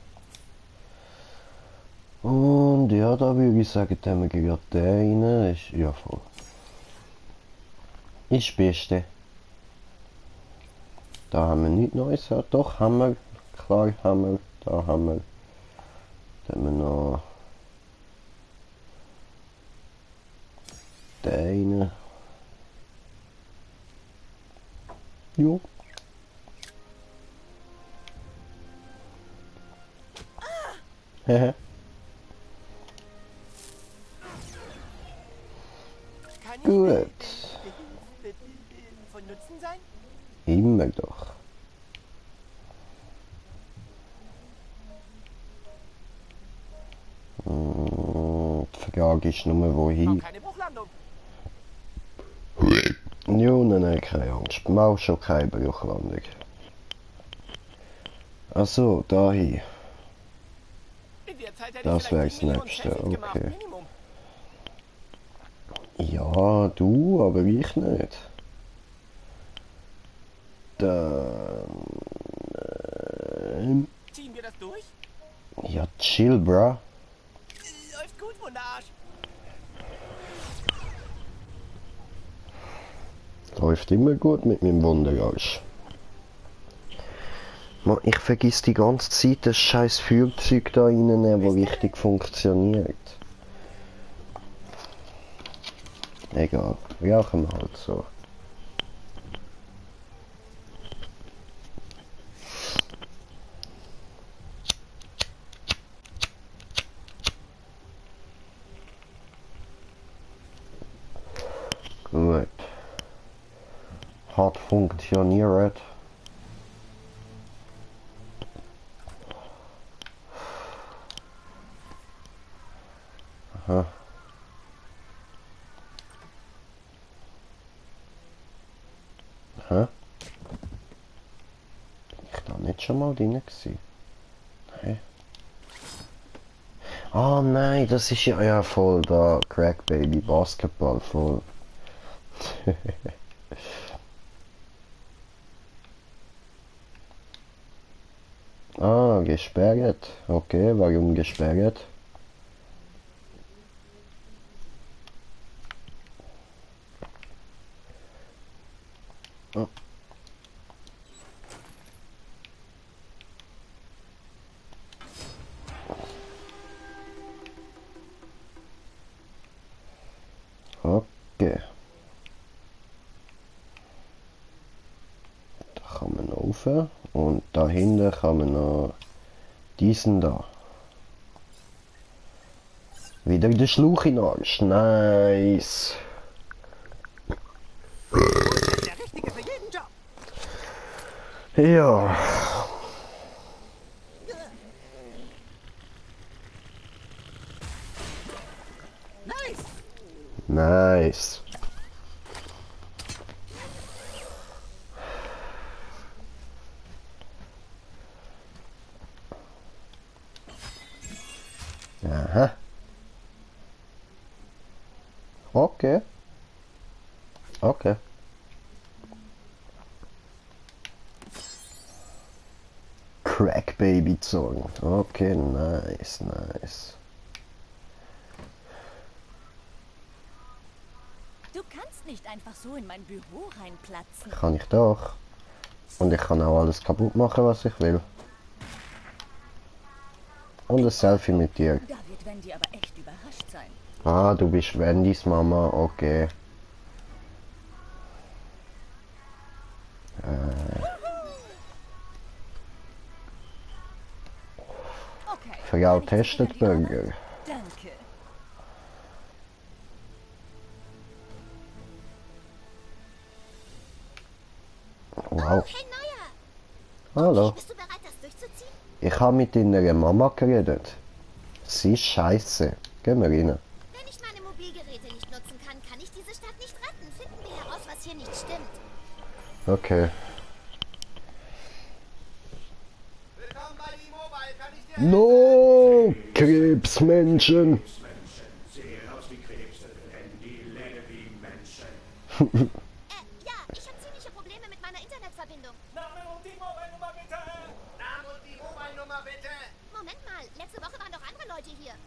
Und ja, da würde ich sagen, da haben wir gerade den rein. Ist, ja, voll. Ist das Beste. Da haben wir nichts Neues. Ja, doch, haben wir. Klar, haben wir. Da haben wir. Da haben wir noch den rein. Jo. Hehe. Kann ich Gut. von Nutzen sein? Immer doch. Die Frage ist nur, wohin. Keine Bruchlandung. Jo, nein, keine Angst. Mal schon keine Bruchlandung. Also, dahin. In der Zeit hätte Das ich wäre vielleicht das 10 Millionen Nächste, Cent gemacht, okay. Minimum. Ja, du, aber ich nicht. Dann... Ziehen wir das durch? ja, chill, bruh. Läuft gut, Wunderarsch. Läuft immer gut mit meinem Wunderarsch. Man, ich vergiss die ganze Zeit das scheiß Führzeug da reinnehmen, das richtig funktioniert. Egal, rauchen wir halt so. Gut. Hat funktioniert. Aha. Aha. Bin ich da nicht schon mal drin gewesen? Nein. Ah nein, das ist ja, ja voll da. Crack Baby Basketball voll. Ah, gesperrt. Okay, warum gesperrt? Oh. Okay. Da kann man rauf und dahinter kann man noch diesen da. Wieder der Schlauch in den Arsch. Nice. Der Richtige für jeden Job. Ja. Nice. Nice. Aha. Okay. Okay. Crack Baby zogen. Okay, nice, nice. Du kannst nicht einfach so in mein Büro reinplatzen. Kann ich doch. Und ich kann auch alles kaputt machen, was ich will. Und ein Selfie mit dir. Da wird Wendy aber echt überrascht sein. Ah, du bist Wendys Mama, okay. Okay. Frau Kann ich testet zu Ihnen die Burger. Order? Danke. Wow. Hey, Neuer! Hallo. Bist du bereit, das durchzuziehen? Ich habe mit deiner Mama geredet. Sie ist scheiße. Gehen wir rein. Wenn ich meine Mobilgeräte nicht nutzen kann, kann ich diese Stadt nicht retten. Finden wir heraus, was hier nicht stimmt. Okay. Willkommen bei D-Mobile, kann ich dir No, Krebsmenschen. Sehen aus wie Krebse, denn die leben wie Menschen. Ja, ich habe ziemliche Probleme mit meiner Internetverbindung. Na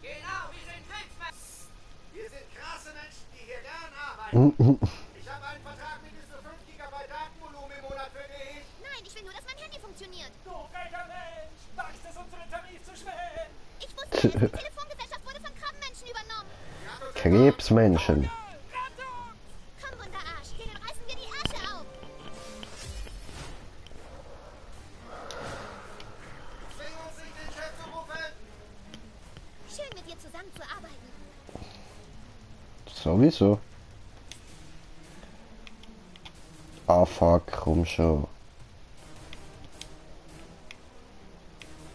hier. Genau, wir sind Kriegsmenschen. Wir sind krasse Menschen, die hier gern arbeiten. Ich habe einen Vertrag mit bis zu 5 GB Datenvolumen im Monat für dich. Nein, ich will nur, dass mein Handy funktioniert. Du fetter Mensch! Wagst es, unseren Tarif zu schwellen? Ich wusste nicht, die Telefongesellschaft wurde von Krabbenmenschen übernommen. Krebsmenschen. Komm, Wunderarsch, denen reißen wir die Ärsche auf. Zwing uns nicht, den Chef zu rufen. Schön, mit dir zusammenzuarbeiten. Sowieso. Ah fuck, komm schon.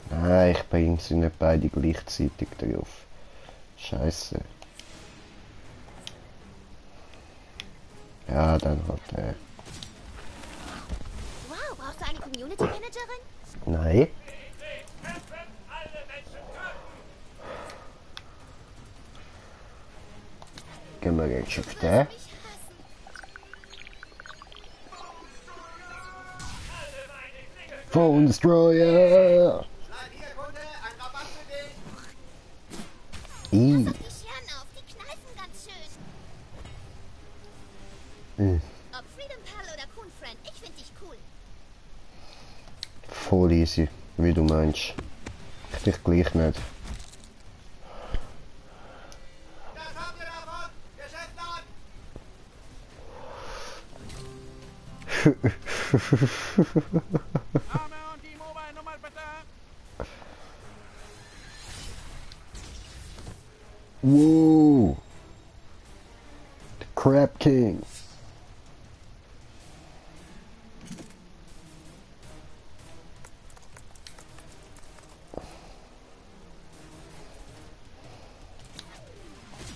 Nein, ich bringe sie nicht beide gleichzeitig drauf. Scheiße. Ja, dann halt der. Wow, brauchst du eine Community Managerin? Nein. Gehen wir jetzt auf den. Mich hassen. Phone Destroyer! Bleib hier, Kunde. Ein Rabatt für dich. I. Pass auf die Scheren auf, die kneifen ganz schön. Ob Freedom Pal oder Coon Friend, ich find dich cool. Voll easy, wie du meinst. Ich gleich nicht. Das habt ihr davon. Geschäft an. Name und die Mobile-Nummer bitte. Whoa! The Crab King!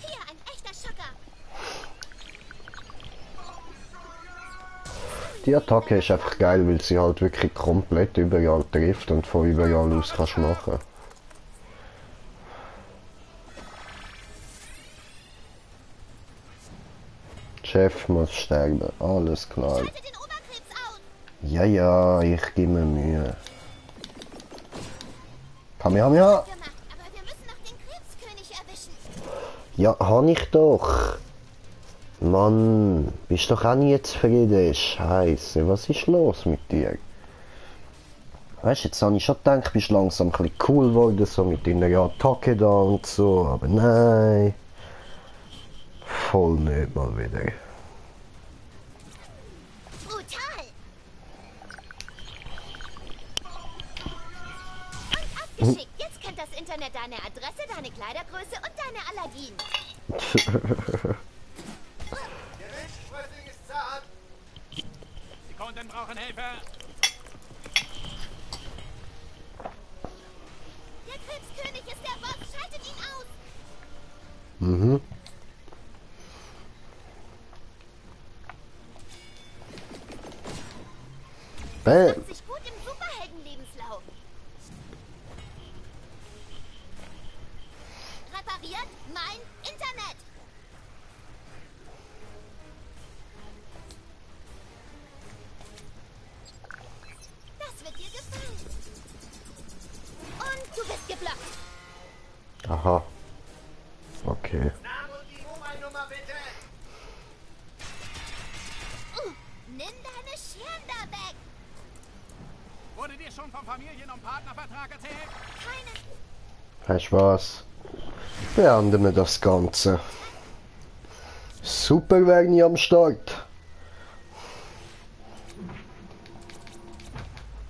Hier, ein echter Schocker. Die Attacke ist einfach geil, weil sie halt wirklich komplett überall trifft und von überall aus kannst machen. Chef muss sterben, alles klar. Schalte den Oberkrebs aus. Ja, ja, ich gebe mir Mühe. Kamehameha! Gemacht, aber wir müssen noch den Krebskönig erwischen. Ja, han ich doch. Mann, bist doch auch nie zufrieden. Scheiße, was ist los mit dir? Weißt du, jetzt habe ich schon gedacht, bist langsam ein bisschen cool geworden, so mit deiner Attacke da und so, aber nein. Voll nicht mal wieder. Brutal. Und abgeschickt. Jetzt kennt das Internet deine Adresse, deine Kleidergröße und deine Aladdin. Der Menschenfressing ist zart. Die Kunden brauchen Hilfe. Der Krebskönig ist der Boss. Schaltet ihn aus. Mhm. Bam. Macht sich gut im Superheldenlebenslauf. Repariert mein Internet. Das wird dir gefallen. Und du bist geblockt. Aha. Okay. Name und die Mobile-Nummer bitte. Nimm deine Scheren da weg. Wurde dir schon vom Familien- und Partnervertrag erzählt? Keine. Weißt du was? Beenden wir das Ganze. Super wäre ich am Start.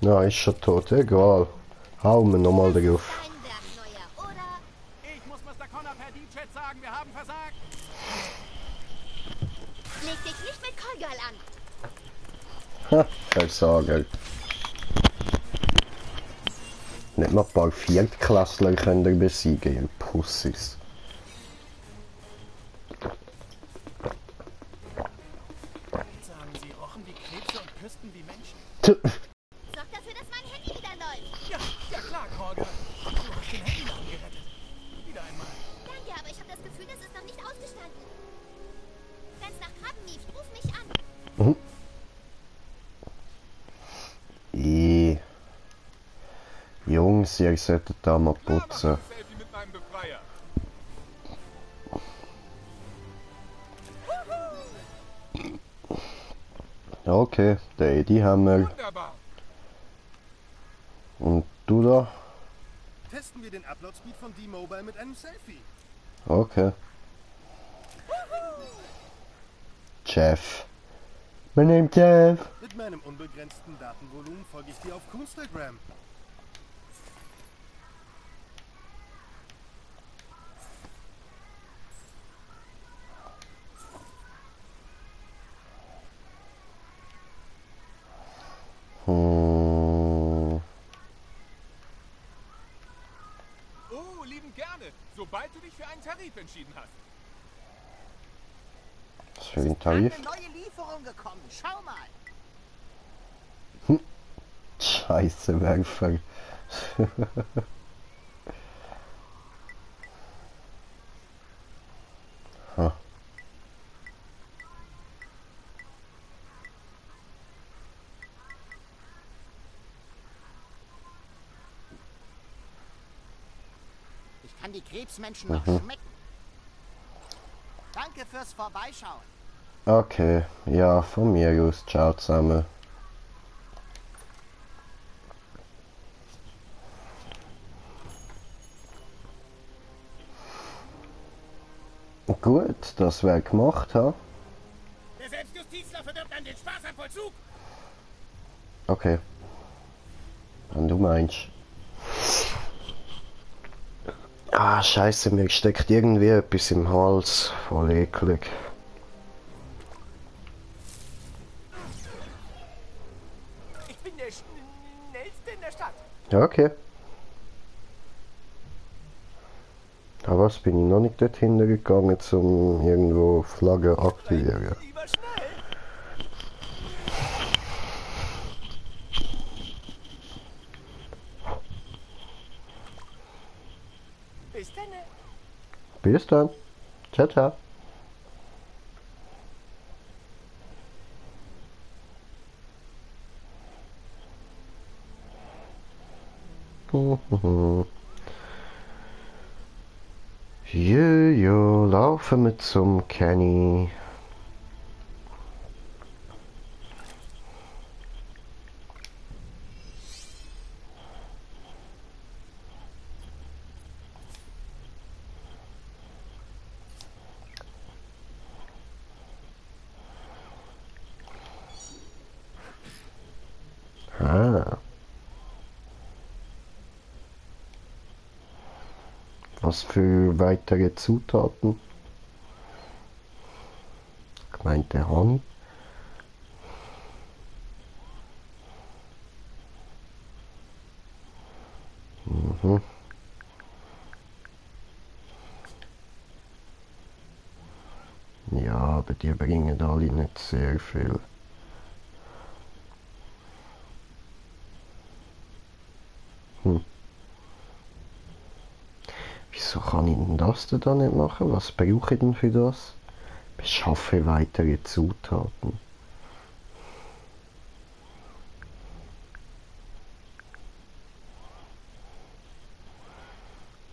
Na, ist schon tot, egal. Hauen wir nochmal drauf. Ein Werk neuer, oder? Ich muss Mr. Connor per D-Chat sagen, wir haben versagt. Leg dich nicht mit Callgirl an. Ha, Versager. Nicht mal ein paar Viertklässler können ihr besiegen, ihr Pussys. Sagen Sie, rochen wie Krebse und küssten wie Menschen. Sorg dafür, dass mein Handy wieder läuft. Ja, ja klar, Korger. Du hast den Handyladen gerettet. Wieder einmal. Danke, aber ich habe das Gefühl, das ist noch nicht ausgestanden. Wenn's nach Krabben lief, ruf mich an. Jungs, ihr solltet da mal putzen. Selfie mit meinem Befreier. Okay, der Eddie haben wir. Wunderbar. Und du da? Testen wir den Upload-Speed von D-Mobile mit einem Selfie. Okay. Jeff. Mein Name ist Jeff. Mit meinem unbegrenzten Datenvolumen folge ich dir auf Instagram. Hm. Oh, lieben gerne. Sobald du dich für einen Tarif entschieden hast. Was für ein Tarif? Eine neue Lieferung gekommen. Schau mal. Scheiße, Werkfall. Ha. Ich kann die Krebsmenschen noch schmecken. Danke fürs Vorbeischauen. Okay, ja, von mir aus. Ciao zusammen. Gut, dass wir gemacht haben. Der Selbstjustizler verdirbt an den Spaß am Vollzug. Okay. Wenn du meinst. Ah, scheiße, mir steckt irgendwie etwas im Hals. Voll eklig. Ich bin der schnellste in der Stadt. Ja, okay. Aber was bin ich noch nicht dort hingegangen, zum irgendwo Flagge aktivieren? Lieber schnell. Bis dann. Bis dann. Ciao, ciao. Jojo, laufen wir zum Kenny. Ah. Was für weitere Zutaten? Gemeinte Hand. Mhm. Ja, aber die bringen alle nicht sehr viel. Wieso kann ich denn das denn da nicht machen? Was brauche ich denn für das? Beschaffe weitere Zutaten.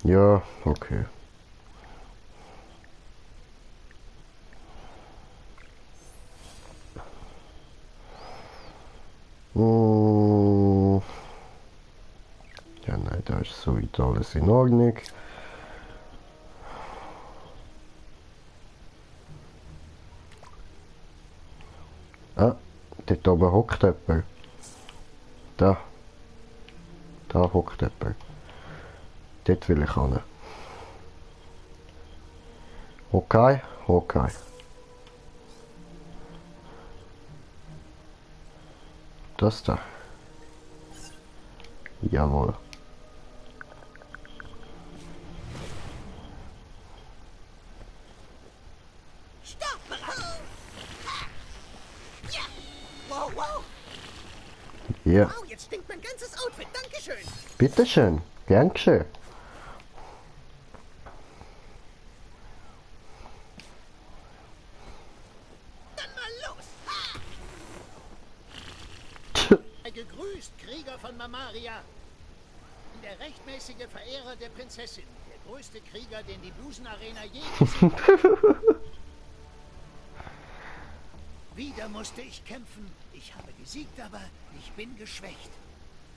Ja, okay. Ja, nein, da ist soweit alles in Ordnung. Ah, dort oben hockt jemand. Da. Da hockt jemand. Dort will ich hin. Okay, okay. Das da. Jawohl. Stopp! Ja! Wow, wow! Ja, Wow, jetzt stinkt mein ganzes Outfit. Dankeschön. bitteschön. Gern geschehen. Dann mal los. Gegrüßt, Krieger von Mamaria. Der rechtmäßige Verehrer der Prinzessin. Der größte Krieger, den die Busen Arena je gesehen hat. Wieder musste ich kämpfen. Ich habe gesiegt, aber ich bin geschwächt.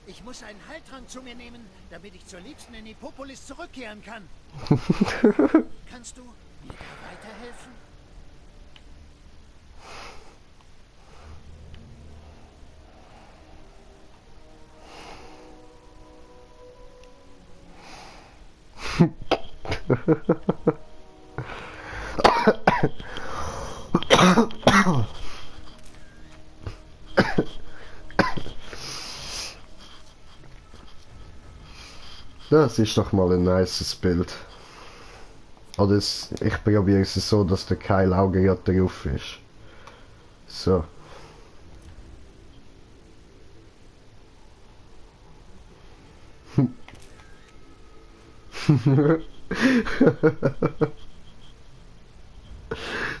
Ich muss einen Heiltrank zu mir nehmen, damit ich zur Liebsten in Nikopolis zurückkehren kann. Kannst du mir da weiterhelfen? Das ist doch mal ein nices Bild. Oder ich probiere es so, dass der kein Auge gerade drauf ist. So.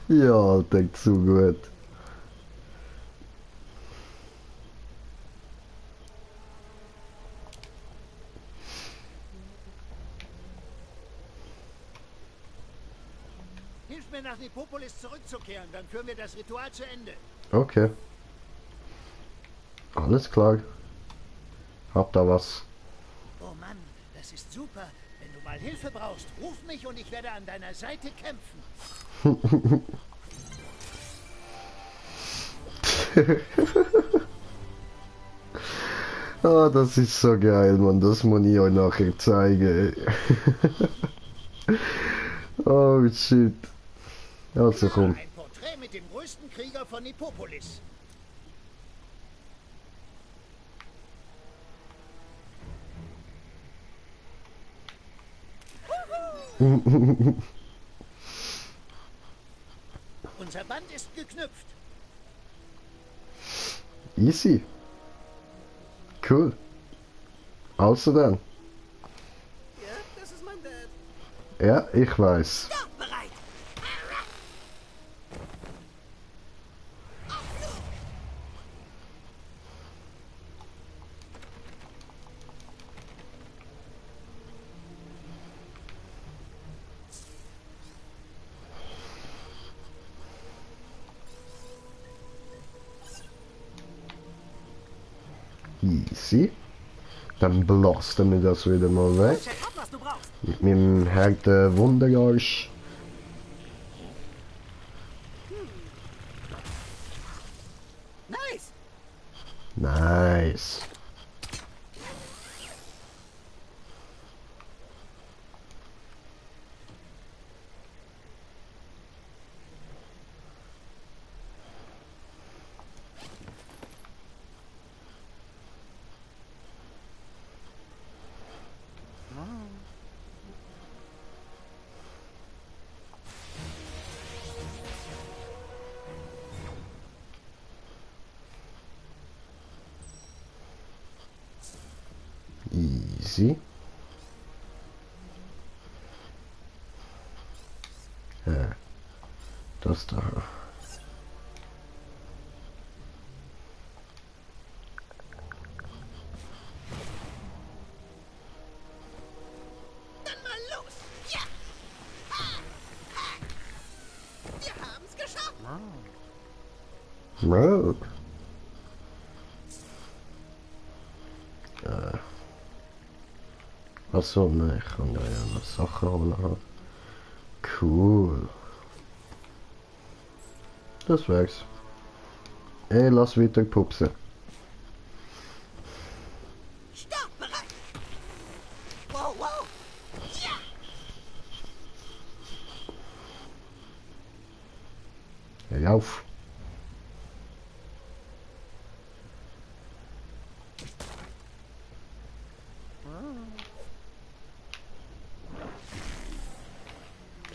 Ja, denkt zu gut. Hilf mir nach Nikopolis zurückzukehren, dann führen wir das Ritual zu Ende. Okay. Alles klar. Hab da was. Oh Mann, das ist super. Wenn du mal Hilfe brauchst, ruf mich und ich werde an deiner Seite kämpfen. Ah, das ist so geil, Mann. Das muss ich euch nachher zeigen. Oh, shit. Also komm. Ein Porträt mit dem größten Krieger von Nikopolis. Unser Band ist geknüpft. Easy. Cool. Also dann. Ja, das ist mein Dad. Ja, ich weiß. Ja, bereit. Easy. Dann blasten wir das wieder mal weg. Check ab, was du brauchst. Mit meinem harten Wunderarsch. Nice. Nice. Easy. Ja, das da. Dann mal los. Ja. Ha. Ha. Wir haben's geschafft. Bro. Achso, ne, ich kann da ja noch Sachen holen. Cool. Das wär's. Ey, lass weiter pupsen. Stopp, bereit. Wow, wow. Ja. Hey, lauf.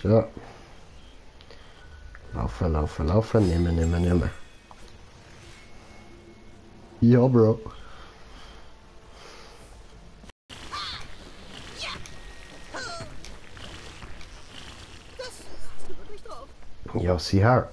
So. Laufen, laufen, laufen. Nehmen, nehmen, nehmen. Ja, Bro. Das hast du wirklich drauf. Ja, sieh her.